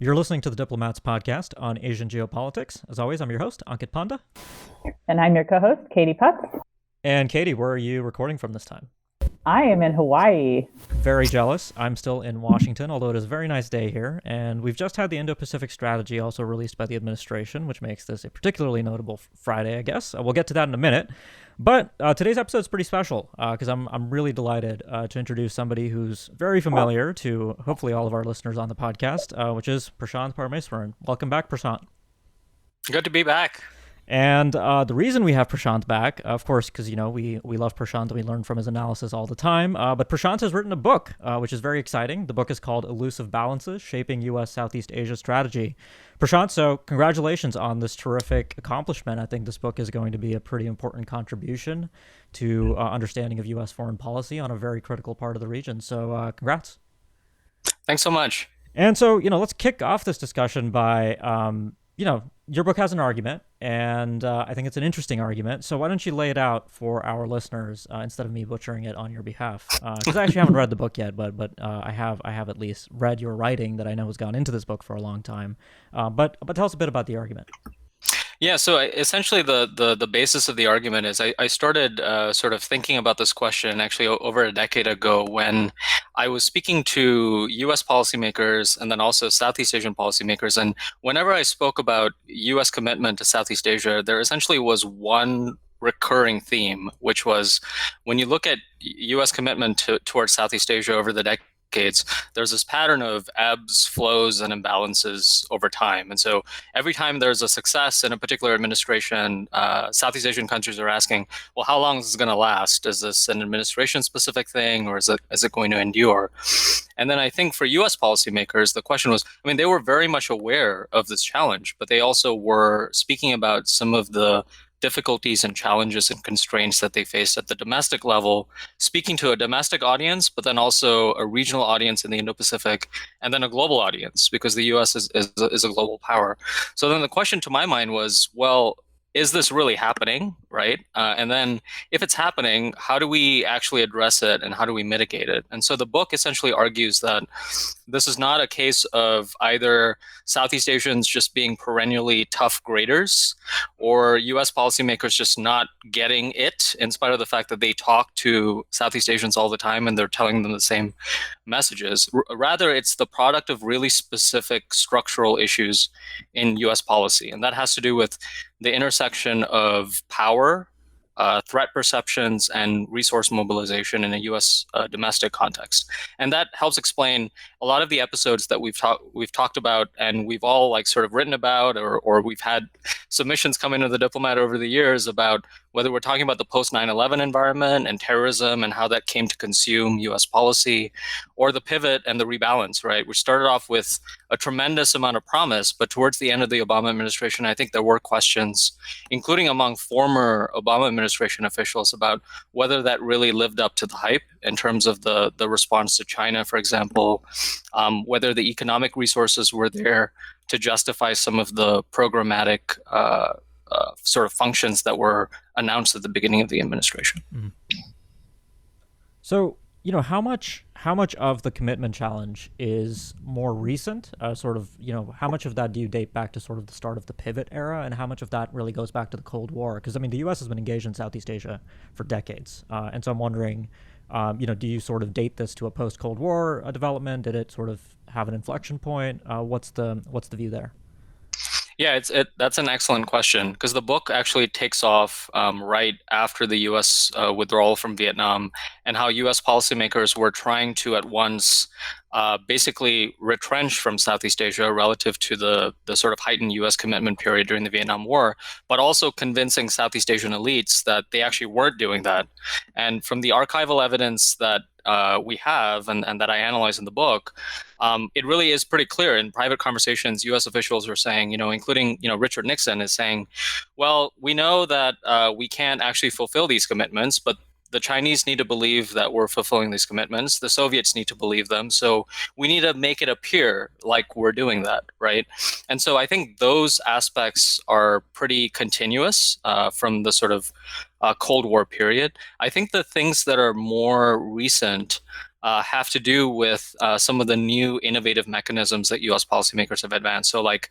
You're listening to the Diplomats podcast on Asian geopolitics. As always, I'm your host, Ankit Panda. And I'm your co-host, Katie Putz. And Katie, where are you recording from this time? I am in Hawaii. Very jealous. I'm still in Washington, although it is a very nice day here. And we've just had the Indo-Pacific Strategy also released by the administration, which makes this a particularly notable Friday, I guess. We'll get to that in a minute. But today's episode is pretty special because I'm really delighted to introduce somebody who's very familiar to hopefully all of our listeners on the podcast, which is Prashant Parameswaran. Welcome back, Prashant. Good to be back. And the reason we have Prashant back, of course, because, we love Prashant and we learn from his analysis all the time. But Prashant has written a book, which is very exciting. The book is called Elusive Balances, Shaping U.S. Southeast Asia Strategy. Prashant, so congratulations on this terrific accomplishment. I think this book is going to be a pretty important contribution to understanding of U.S. foreign policy on a very critical part of the region. So congrats. Thanks so much. And so, let's kick off this discussion by, your book has an argument, and I think it's an interesting argument. So why don't you lay it out for our listeners instead of me butchering it on your behalf? Because I actually haven't read the book yet, but I have at least read your writing that I know has gone into this book for a long time. But tell us a bit about the argument. Yeah, so essentially the basis of the argument is I started sort of thinking about this question actually over a decade ago when I was speaking to U.S. policymakers and then also Southeast Asian policymakers. And whenever I spoke about U.S. commitment to Southeast Asia, there essentially was one recurring theme, which was when you look at U.S. commitment towards Southeast Asia over the decades, there's this pattern of ebbs, flows, and imbalances over time. And so every time there's a success in a particular administration, Southeast Asian countries are asking, well, how long is this going to last? Is this an administration-specific thing, or is it going to endure? And then I think for U.S. policymakers, the question was, they were very much aware of this challenge, but they also were speaking about some of the difficulties and challenges and constraints that they faced at the domestic level, speaking to a domestic audience, but then also a regional audience in the Indo-Pacific, and then a global audience, because the U.S. is a global power. So then the question to my mind was, well, is this really happening, right? And then if it's happening, how do we actually address it and how do we mitigate it? And so the book essentially argues that this is not a case of either Southeast Asians just being perennially tough graders or U.S. policymakers just not getting it in spite of the fact that they talk to Southeast Asians all the time and they're telling them the same messages. Rather, it's the product of really specific structural issues in U.S. policy. And that has to do with the intersection of power, threat perceptions, and resource mobilization in a U.S. Domestic context. And that helps explain a lot of the episodes that we've talked about and we've all sort of written about, or we've had submissions come into the Diplomat over the years about whether we're talking about the post 9/11 environment and terrorism and how that came to consume U.S. policy, or the pivot and the rebalance, right? Which started off with a tremendous amount of promise, but towards the end of the Obama administration, I think there were questions, including among former Obama administration officials, about whether that really lived up to the hype in terms of the response to China, for example, whether the economic resources were there to justify some of the programmatic sort of functions that were announced at the beginning of the administration. Mm-hmm. So, how much of the commitment challenge is more recent? How much of that do you date back to sort of the start of the pivot era, and how much of that really goes back to the Cold War? Because the U.S. has been engaged in Southeast Asia for decades, and so I'm wondering, do you sort of date this to a post-Cold War development? Did it sort of have an inflection point? What's the view there? Yeah, that's an excellent question, because the book actually takes off right after the U.S. Withdrawal from Vietnam, and how U.S. policymakers were trying to at once basically retrench from Southeast Asia relative to the sort of heightened U.S. commitment period during the Vietnam War, but also convincing Southeast Asian elites that they actually weren't doing that. And from the archival evidence that we have and that I analyze in the book, it really is pretty clear in private conversations. U.S. officials are saying, including Richard Nixon is saying, well, we know that we can't actually fulfill these commitments, but the Chinese need to believe that we're fulfilling these commitments. The Soviets need to believe them. So we need to make it appear like we're doing that, right? And so I think those aspects are pretty continuous from the sort of Cold War period. I think the things that are more recent have to do with some of the new innovative mechanisms that U.S. policymakers have advanced. So, like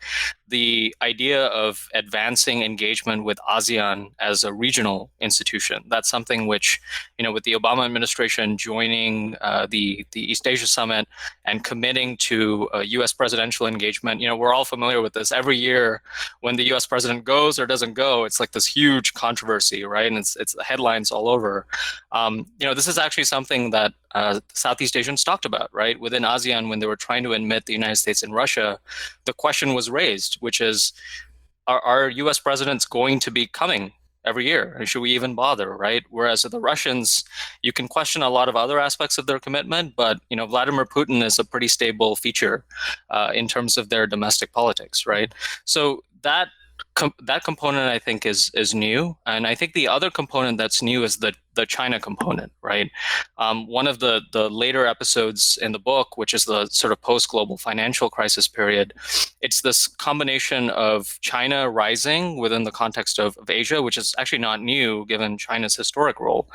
the idea of advancing engagement with ASEAN as a regional institution. That's something which, with the Obama administration joining the East Asia Summit and committing to U.S. presidential engagement, we're all familiar with this. Every year, when the U.S. president goes or doesn't go, it's like this huge controversy, right? And it's headlines all over. This is actually something that Southeast Asians talked about, right? Within ASEAN, when they were trying to admit the United States and Russia, the question was raised, which is, are U.S. presidents going to be coming every year? And should we even bother, right? Whereas the Russians, you can question a lot of other aspects of their commitment, but Vladimir Putin is a pretty stable feature in terms of their domestic politics, right? So that component, I think, is new, and I think the other component that's new is the China component, right? One of the later episodes in the book, which is the sort of post-global financial crisis period, it's this combination of China rising within the context of Asia, which is actually not new given China's historic role,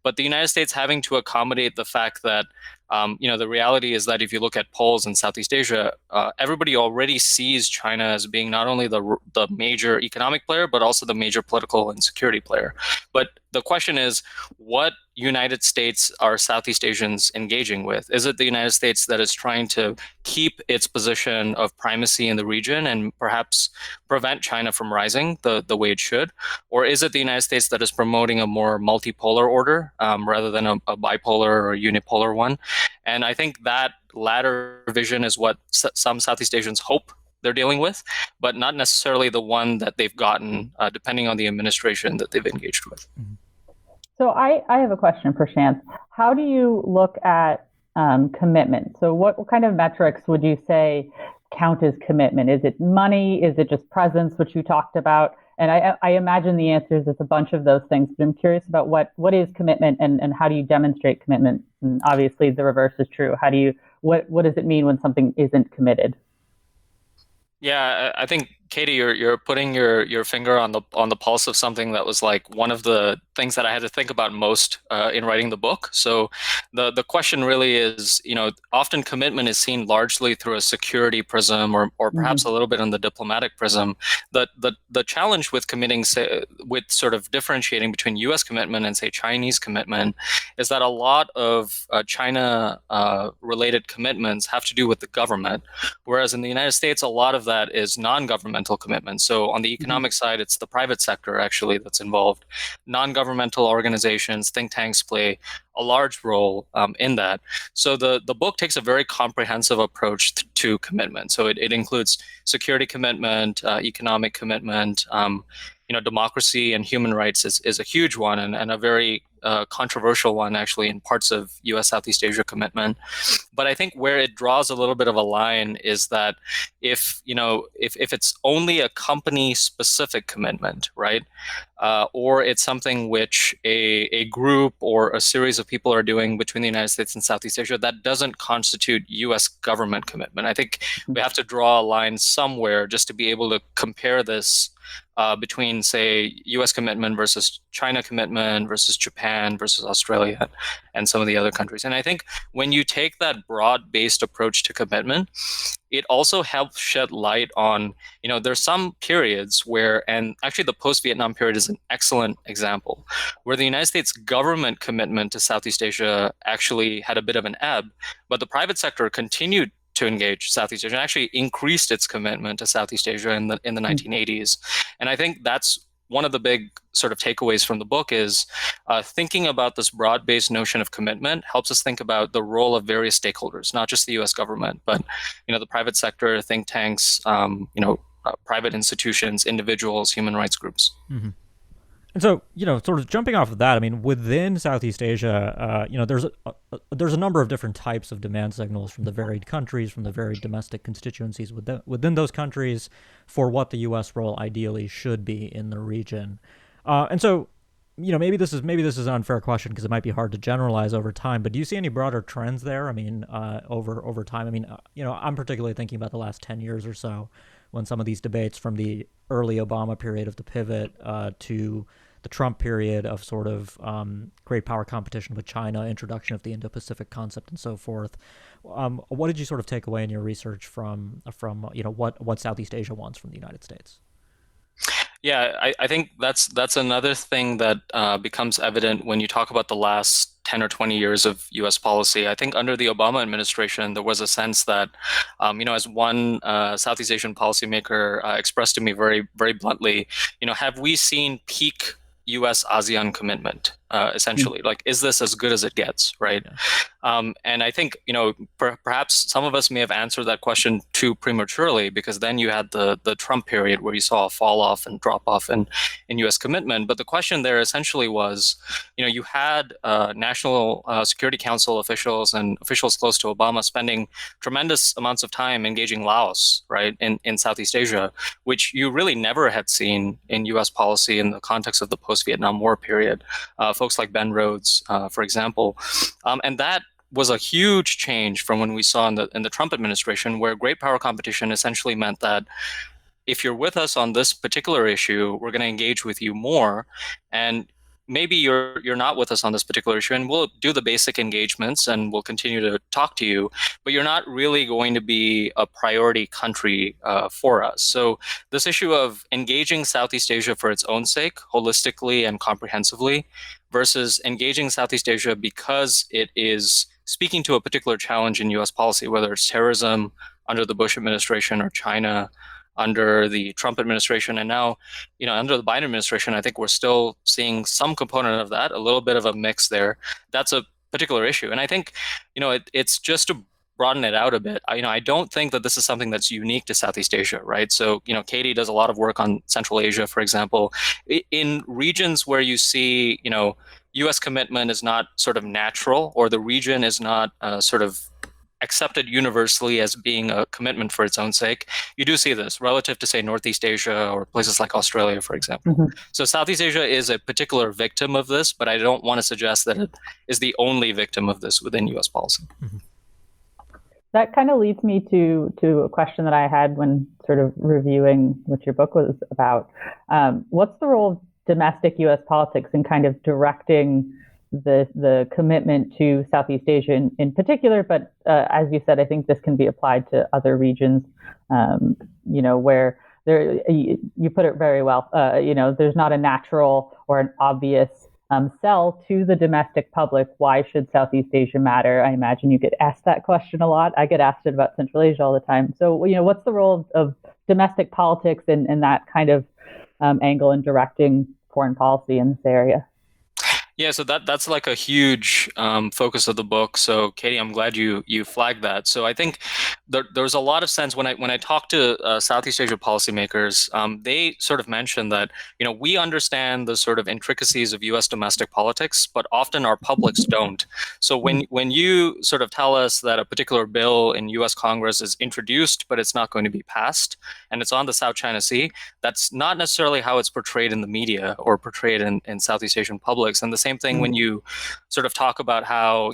but the United States having to accommodate the fact that the reality is that if you look at polls in Southeast Asia, everybody already sees China as being not only the major economic player, but also the major political and security player. But the question is, what United States are Southeast Asians engaging with? Is it the United States that is trying to keep its position of primacy in the region and perhaps prevent China from rising the way it should? Or is it the United States that is promoting a more multipolar order rather than a bipolar or unipolar one? And I think that latter vision is what some Southeast Asians hope they're dealing with, but not necessarily the one that they've gotten, depending on the administration that they've engaged with. So I have a question for Shantz. How do you look at commitment? So what kind of metrics would you say count as commitment? Is it money? Is it just presence, which you talked about? And I imagine the answer is it's a bunch of those things, but I'm curious about what is commitment and how do you demonstrate commitment? And obviously the reverse is true. What does it mean when something isn't committed? Yeah, I think, Katie, you're putting your finger on the pulse of something that was like one of the things that I had to think about most in writing the book. So the question really is, often commitment is seen largely through a security prism or perhaps a little bit on the diplomatic prism. The challenge with committing, with sort of differentiating between U.S. commitment and, say, Chinese commitment, is that a lot of China related commitments have to do with the government, whereas in the United States, a lot of that is non-governmental commitments. So on the economic side, it's the private sector actually that's involved. Non-governmental organizations, think tanks play a large role in that. So the book takes a very comprehensive approach to commitment. So it includes security commitment, economic commitment, democracy and human rights is a huge one and a very controversial one actually in parts of U.S. Southeast Asia commitment. But I think where it draws a little bit of a line is that if it's only a company specific commitment, right, or it's something which a group or a series of people are doing between the United States and Southeast Asia, that doesn't constitute U.S. government commitment. I think we have to draw a line somewhere just to be able to compare this between, say, U.S. commitment versus China commitment versus Japan versus Australia and some of the other countries. And I think when you take that broad-based approach to commitment, it also helps shed light on, there's some periods where, and actually the post-Vietnam period is an excellent example, where the United States government commitment to Southeast Asia actually had a bit of an ebb, but the private sector continued to engage Southeast Asia and actually increased its commitment to Southeast Asia in the 1980s. And I think that's one of the big sort of takeaways from the book is thinking about this broad-based notion of commitment helps us think about the role of various stakeholders, not just the U.S. government, but the private sector, think tanks, private institutions, individuals, human rights groups. Mm-hmm. And so, sort of jumping off of that, I mean, within Southeast Asia, there's a number of different types of demand signals from the varied countries, from the varied domestic constituencies within those countries for what the U.S. role ideally should be in the region. And so, maybe this is an unfair question because it might be hard to generalize over time, but do you see any broader trends there? I mean, over time, I mean, I'm particularly thinking about the last 10 years or so when some of these debates from the early Obama period of the pivot to the Trump period of sort of great power competition with China, introduction of the Indo-Pacific concept, and so forth. What did you sort of take away in your research from what Southeast Asia wants from the United States? Yeah, I think that's another thing that becomes evident when you talk about the last 10 or 20 years of US policy. I think under the Obama administration, there was a sense that, as one Southeast Asian policymaker expressed to me very, very bluntly, have we seen peak US ASEAN commitment, essentially? Like, is this as good as it gets, right? Yeah. And I think, perhaps some of us may have answered that question too prematurely, because then you had the Trump period where you saw a fall off and drop off in U.S. commitment. But the question there essentially was, you had National Security Council officials and officials close to Obama spending tremendous amounts of time engaging Laos, right, in Southeast Asia, which you really never had seen in U.S. policy in the context of the post-Vietnam War period. Folks like Ben Rhodes, for example. And that was a huge change from when we saw in the Trump administration, where great power competition essentially meant that if you're with us on this particular issue, we're going to engage with you more. And maybe you're not with us on this particular issue, and we'll do the basic engagements and we'll continue to talk to you, but you're not really going to be a priority country for us. So this issue of engaging Southeast Asia for its own sake, holistically and comprehensively, versus engaging Southeast Asia because it is speaking to a particular challenge in U.S. policy, whether it's terrorism under the Bush administration or China under the Trump administration. And now, under the Biden administration, I think we're still seeing some component of that, a little bit of a mix there. That's a particular issue. And I think, it's just to broaden it out a bit. I don't think that this is something that's unique to Southeast Asia, right? So, Katie does a lot of work on Central Asia, for example. In regions where you see, U.S. commitment is not sort of natural, or the region is not sort of accepted universally as being a commitment for its own sake, you do see this relative to, say, Northeast Asia or places like Australia, for example. Mm-hmm. So Southeast Asia is a particular victim of this, but I don't want to suggest that it is the only victim of this within U.S. policy. Mm-hmm. That kind of leads me to a question that I had when sort of reviewing what your book was about. What's the role of domestic U.S. politics in kind of directing the commitment to Southeast Asia in particular, but as you said, I think this can be applied to other regions, where you put it very well, there's not a natural or an obvious sell to the domestic public. Why should Southeast Asia matter? I imagine you get asked that question a lot. I get asked it about Central Asia all the time. So, what's the role of domestic politics and that kind of angle in directing foreign policy in this area? Yeah, so that's like a huge focus of the book. So, Katie, I'm glad you flagged that. So, I think there's a lot of sense when I talk to Southeast Asia policymakers. They sort of mention that we understand the sort of intricacies of U.S. domestic politics, but often our publics don't. So, when you sort of tell us that a particular bill in U.S. Congress is introduced, but it's not going to be passed, and it's on the South China Sea, that's not necessarily how it's portrayed in the media or portrayed in Southeast Asian publics. And the same thing when you sort of talk about how,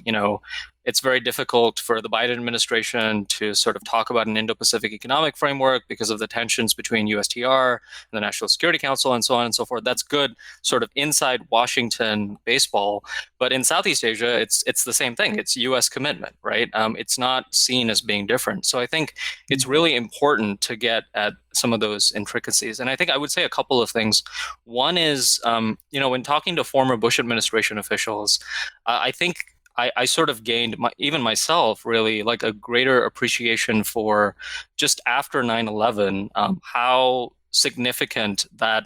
it's very difficult for the Biden administration to sort of talk about an Indo-Pacific economic framework because of the tensions between USTR and the National Security Council and so on and so forth. That's good sort of inside Washington baseball. But in Southeast Asia, it's the same thing. It's U.S. commitment, right? It's not seen as being different. So I think it's really important to get at some of those intricacies. And I think I would say a couple of things. One is, when talking to former Bush administration officials, I think I sort of gained, even myself, really like a greater appreciation for just after 9/11, how significant that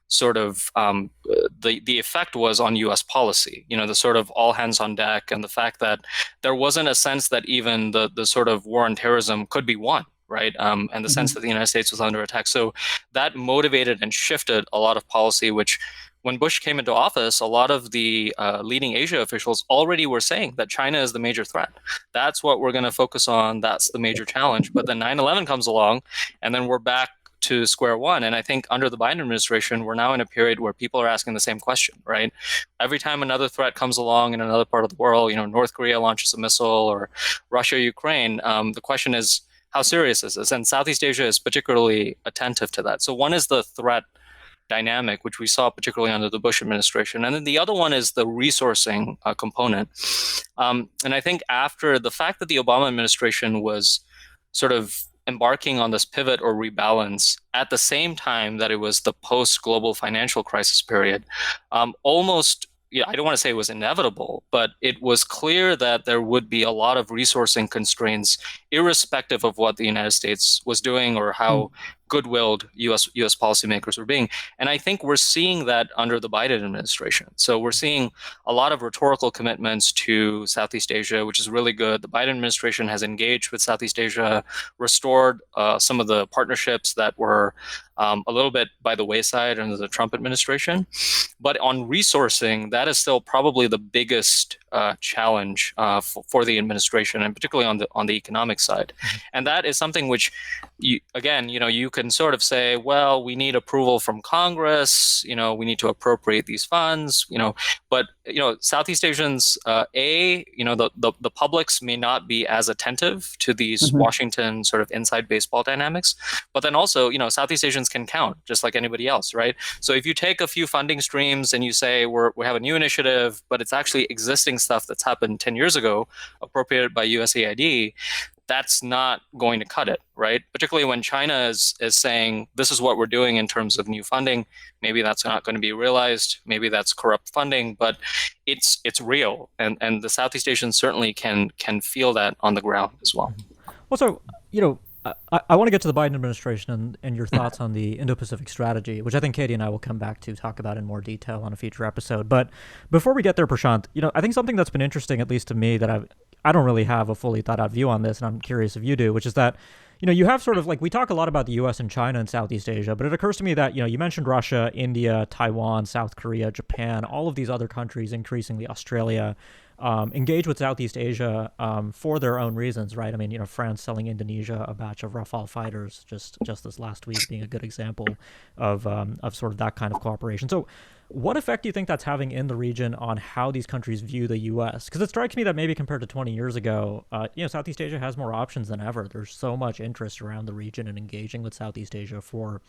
sort of the effect was on U.S. policy. The sort of all hands on deck, and the fact that there wasn't a sense that even the sort of war on terrorism could be won. Right. And the sense that the United States was under attack. So that motivated and shifted a lot of policy, which when Bush came into office, a lot of the leading Asia officials already were saying that China is the major threat. That's what we're going to focus on. That's the major challenge. But then 9/11 comes along, and then we're back to square one. And I think under the Biden administration, we're now in a period where people are asking the same question, right? Every time another threat comes along in another part of the world, North Korea launches a missile, or Russia, Ukraine, the question is, how serious is this? And Southeast Asia is particularly attentive to that. So one is the threat dynamic, which we saw particularly under the Bush administration. And then the other one is the resourcing component. And I think after the fact that the Obama administration was sort of embarking on this pivot or rebalance at the same time that it was the post-global financial crisis period, almost, yeah, I don't want to say it was inevitable, but it was clear that there would be a lot of resourcing constraints, irrespective of what the United States was doing or how good-willed U.S. policymakers were being. And I think we're seeing that under the Biden administration. So we're seeing a lot of rhetorical commitments to Southeast Asia, which is really good. The Biden administration has engaged with Southeast Asia, restored some of the partnerships that were a little bit by the wayside under the Trump administration. But on resourcing, that is still probably the biggest challenge for the administration, and particularly on the economic side. And that is something which, you can sort of say, well, we need approval from Congress, we need to appropriate these funds, but Southeast Asians, the publics may not be as attentive to these Washington sort of inside baseball dynamics, but then also, Southeast Asians can count just like anybody else, right? So if you take a few funding streams and you say we have a new initiative, but it's actually existing stuff that's happened 10 years ago, appropriated by USAID, that's not going to cut it, right? Particularly when China is saying, this is what we're doing in terms of new funding. Maybe that's not going to be realized. Maybe that's corrupt funding, but it's real. And the Southeast Asians certainly can feel that on the ground as well. Well, so, I want to get to the Biden administration and your thoughts on the Indo-Pacific strategy, which I think Katie and I will come back to talk about in more detail on a future episode. But before we get there, Prashant, I think something that's been interesting, at least to me, that I don't really have a fully thought out view on this, and I'm curious if you do, which is that, you have sort of like, we talk a lot about the U.S. and China and Southeast Asia, but it occurs to me that, you mentioned Russia, India, Taiwan, South Korea, Japan, all of these other countries, increasingly Australia, engage with Southeast Asia for their own reasons, right? I mean, France selling Indonesia a batch of Rafale fighters just this last week being a good example of sort of that kind of cooperation. So what effect do you think that's having in the region on how these countries view the U.S.? Because it strikes me that maybe compared to 20 years ago, Southeast Asia has more options than ever. There's so much interest around the region in engaging with Southeast Asia for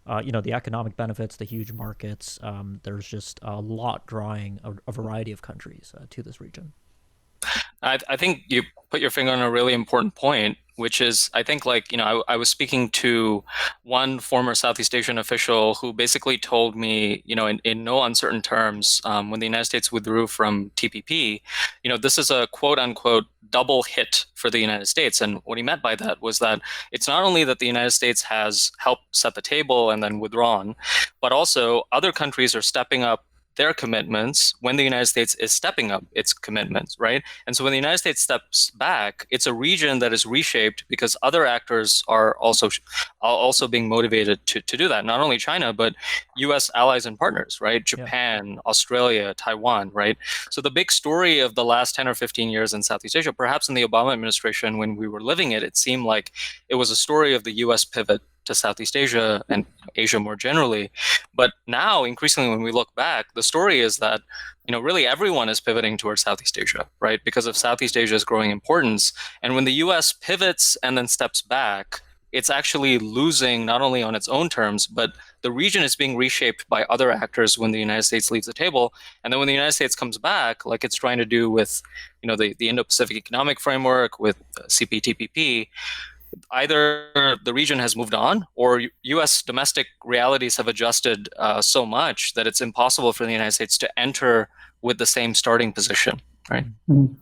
the economic benefits, the huge markets. There's just a lot drawing a variety of countries to this region. I think you put your finger on a really important point, which is, I think, I was speaking to one former Southeast Asian official who basically told me, in no uncertain terms, when the United States withdrew from TPP, this is a quote unquote double hit for the United States. And what he meant by that was that it's not only that the United States has helped set the table and then withdrawn, but also other countries are stepping up their commitments when the United States is stepping up its commitments, right? And so when the United States steps back, it's a region that is reshaped because other actors are also being motivated to do that. Not only China, but U.S. allies and partners, right? Japan, Australia, Taiwan, right? So the big story of the last 10 or 15 years in Southeast Asia, perhaps in the Obama administration, when we were living it seemed like it was a story of the U.S. pivot to Southeast Asia and Asia more generally. But now, increasingly, when we look back, the story is that, really everyone is pivoting towards Southeast Asia, right? Because of Southeast Asia's growing importance. And when the U.S. pivots and then steps back, it's actually losing not only on its own terms, but the region is being reshaped by other actors when the United States leaves the table. And then when the United States comes back, like it's trying to do with, the Indo-Pacific Economic Framework, with CPTPP, either the region has moved on or U.S. domestic realities have adjusted so much that it's impossible for the United States to enter with the same starting position, right? Mm-hmm.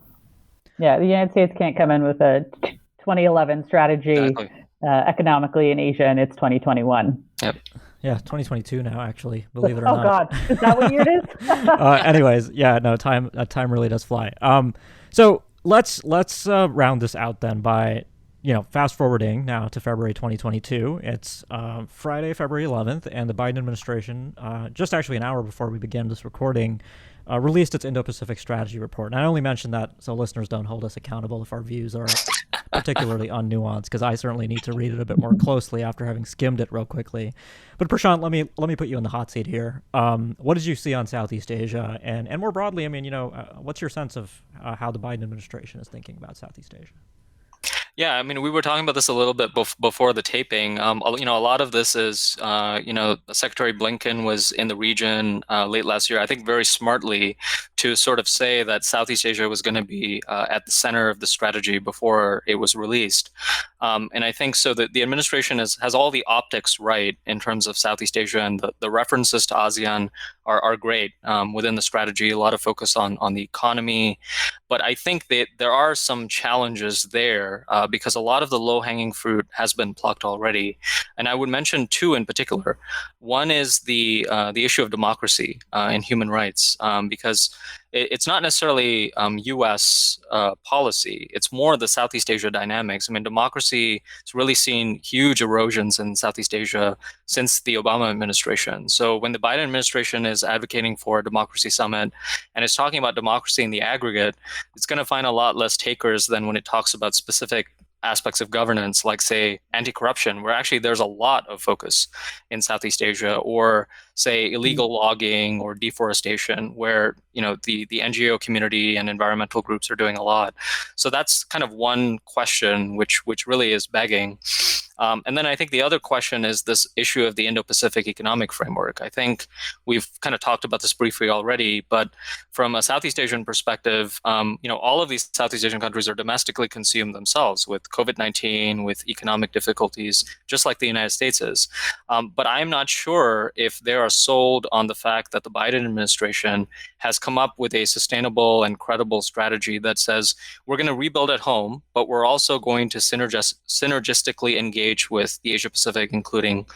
Yeah, the United States can't come in with a 2011 strategy economically in Asia, and it's 2021. Yep. Yeah, 2022 now, actually, believe it or not. Oh, God. Is that what year it is? Anyways, yeah, no, time really does fly. So let's round this out then by, fast forwarding now to February 2022. It's Friday, February 11th, and the Biden administration, just actually an hour before we began this recording, released its Indo-Pacific Strategy Report. And I only mention that so listeners don't hold us accountable if our views are particularly unnuanced, because I certainly need to read it a bit more closely after having skimmed it real quickly. But Prashant, let me put you in the hot seat here. What did you see on Southeast Asia? And more broadly, I mean, what's your sense of how the Biden administration is thinking about Southeast Asia? Yeah, I mean, we were talking about this a little bit before the taping. A lot of this is, Secretary Blinken was in the region late last year, I think very smartly, to sort of say that Southeast Asia was going to be at the center of the strategy before it was released. And I think so that the administration has all the optics right in terms of Southeast Asia, and the references to ASEAN are great within the strategy. A lot of focus on the economy, but I think that there are some challenges there because a lot of the low hanging fruit has been plucked already. And I would mention two in particular. One is the issue of democracy and human rights, because it's not necessarily U.S. Policy. It's more the Southeast Asia dynamics. I mean, democracy has really seen huge erosions in Southeast Asia since the Obama administration. So when the Biden administration is advocating for a democracy summit and is talking about democracy in the aggregate, it's going to find a lot less takers than when it talks about specific aspects of governance, like, say, anti-corruption, where actually there's a lot of focus in Southeast Asia, or say illegal logging or deforestation, where the NGO community and environmental groups are doing a lot. So that's kind of one question which really is begging. And then I think the other question is this issue of the Indo-Pacific Economic Framework. I think we've kind of talked about this briefly already, but from a Southeast Asian perspective, all of these Southeast Asian countries are domestically consumed themselves with COVID-19, with economic difficulties, just like the United States is. But I'm not sure if they are sold on the fact that the Biden administration has come up with a sustainable and credible strategy that says we're going to rebuild at home, but we're also going to synergistically engage with the Asia Pacific, including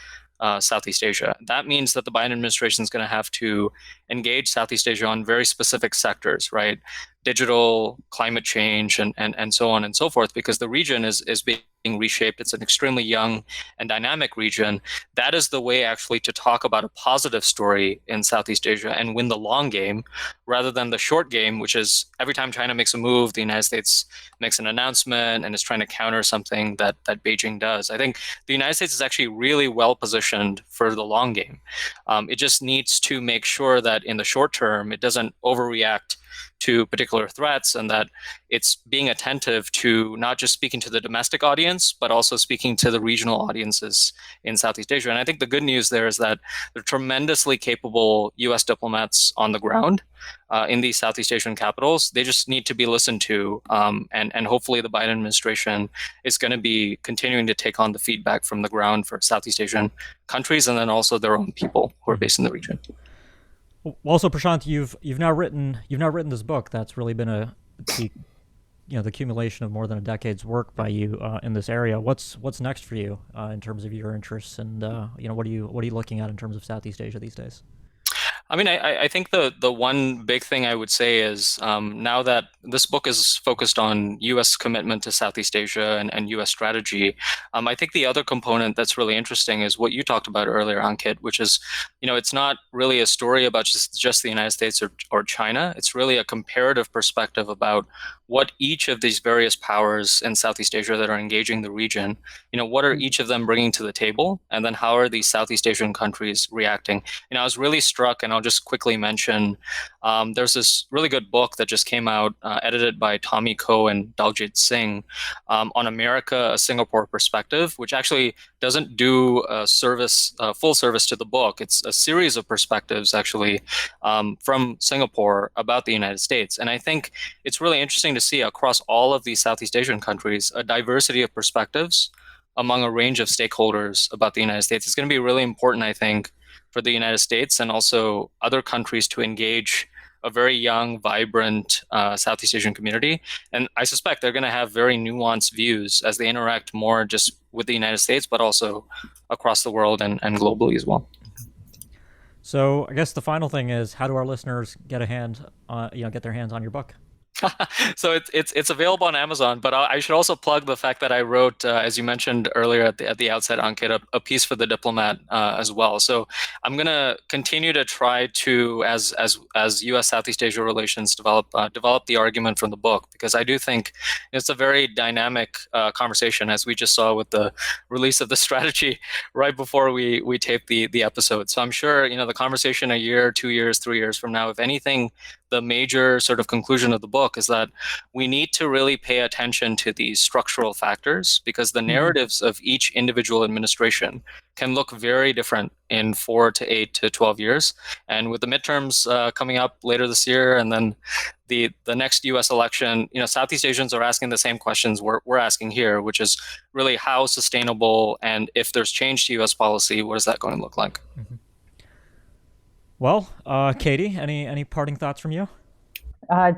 Southeast Asia. That means that the Biden administration is going to have to engage Southeast Asia on very specific sectors, right? Digital, climate change, and so on and so forth, because the region is being reshaped. It's an extremely young and dynamic region. That is the way actually to talk about a positive story in Southeast Asia and win the long game, rather than the short game, which is every time China makes a move, the United States makes an announcement and is trying to counter something that Beijing does. I think the United States is actually really well positioned for the long game. It just needs to make sure that in the short term, it doesn't overreact to particular threats, and that it's being attentive to not just speaking to the domestic audience, but also speaking to the regional audiences in Southeast Asia. And I think the good news there is that there are tremendously capable U.S. diplomats on the ground in these Southeast Asian capitals. They just need to be listened to, and hopefully the Biden administration is going to be continuing to take on the feedback from the ground for Southeast Asian countries, and then also their own people who are based in the region. Well, also, Prashant, you've now written this book that's really been the accumulation of more than a decade's work by you in this area. What's next for you in terms of your interests, and what are you looking at in terms of Southeast Asia these days? I mean, I think the one big thing I would say is now that this book is focused on U.S. commitment to Southeast Asia and U.S. strategy, I think the other component that's really interesting is what you talked about earlier, Ankit, which is, it's not really a story about just the United States or China. It's really a comparative perspective about what each of these various powers in Southeast Asia that are engaging the region, what are each of them bringing to the table, and then how are these Southeast Asian countries reacting? I was really struck, and I'll just quickly mention, there's this really good book that just came out, edited by Tommy Koh and Daljit Singh, on America, a Singapore perspective, which actually doesn't do full service to the book. It's a series of perspectives, actually, from Singapore about the United States. And I think it's really interesting to see across all of these Southeast Asian countries a diversity of perspectives among a range of stakeholders about the United States. It's going to be really important, I think, for the United States and also other countries to engage a very young, vibrant Southeast Asian community. And I suspect they're going to have very nuanced views as they interact more just with the United States, but also across the world and globally as well. So I guess the final thing is, how do our listeners get their hands on your book? So it's available on Amazon, but I should also plug the fact that I wrote, as you mentioned earlier at the outset, Ankit, a piece for the Diplomat as well. So I'm going to continue to try to, as U.S. Southeast Asia relations develop the argument from the book, because I do think it's a very dynamic conversation, as we just saw with the release of the strategy right before we taped the episode. So I'm sure the conversation a year, 2 years, 3 years from now, if anything the major sort of conclusion of the book is that we need to really pay attention to these structural factors, because the narratives of each individual administration can look very different in 4 to 8 to 12 years. And with the midterms coming up later this year, and then the next US election, Southeast Asians are asking the same questions we're asking here, which is really how sustainable, and if there's change to US policy, what is that going to look like? Mm-hmm. Well, Katie, any parting thoughts from you?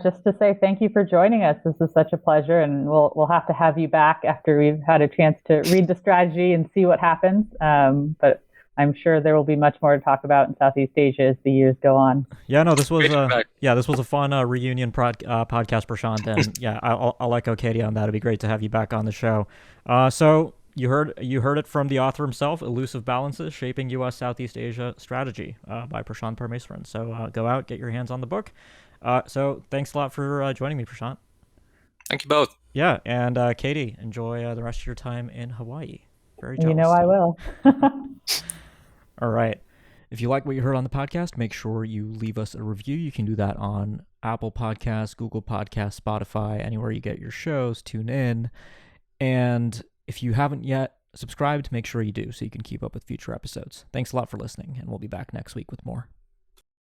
Just to say thank you for joining us. This is such a pleasure, and we'll have to have you back after we've had a chance to read the strategy and see what happens. But I'm sure there will be much more to talk about in Southeast Asia as the years go on. Yeah, no, this was a fun reunion podcast, Prashant, and yeah, I'll echo Katie on that. It'd be great to have you back on the show. So you heard it from the author himself, Elusive Balances: Shaping U.S. Southeast Asia Strategy by Prashant Parmeswaran. So go out, get your hands on the book. So thanks a lot for joining me, Prashant. Thank you both. Yeah, and Katie, enjoy the rest of your time in Hawaii. Very jealous. I will. All right. If you like what you heard on the podcast, make sure you leave us a review. You can do that on Apple Podcasts, Google Podcasts, Spotify, anywhere you get your shows. Tune in. And if you haven't yet subscribed, make sure you do so you can keep up with future episodes. Thanks a lot for listening, and we'll be back next week with more.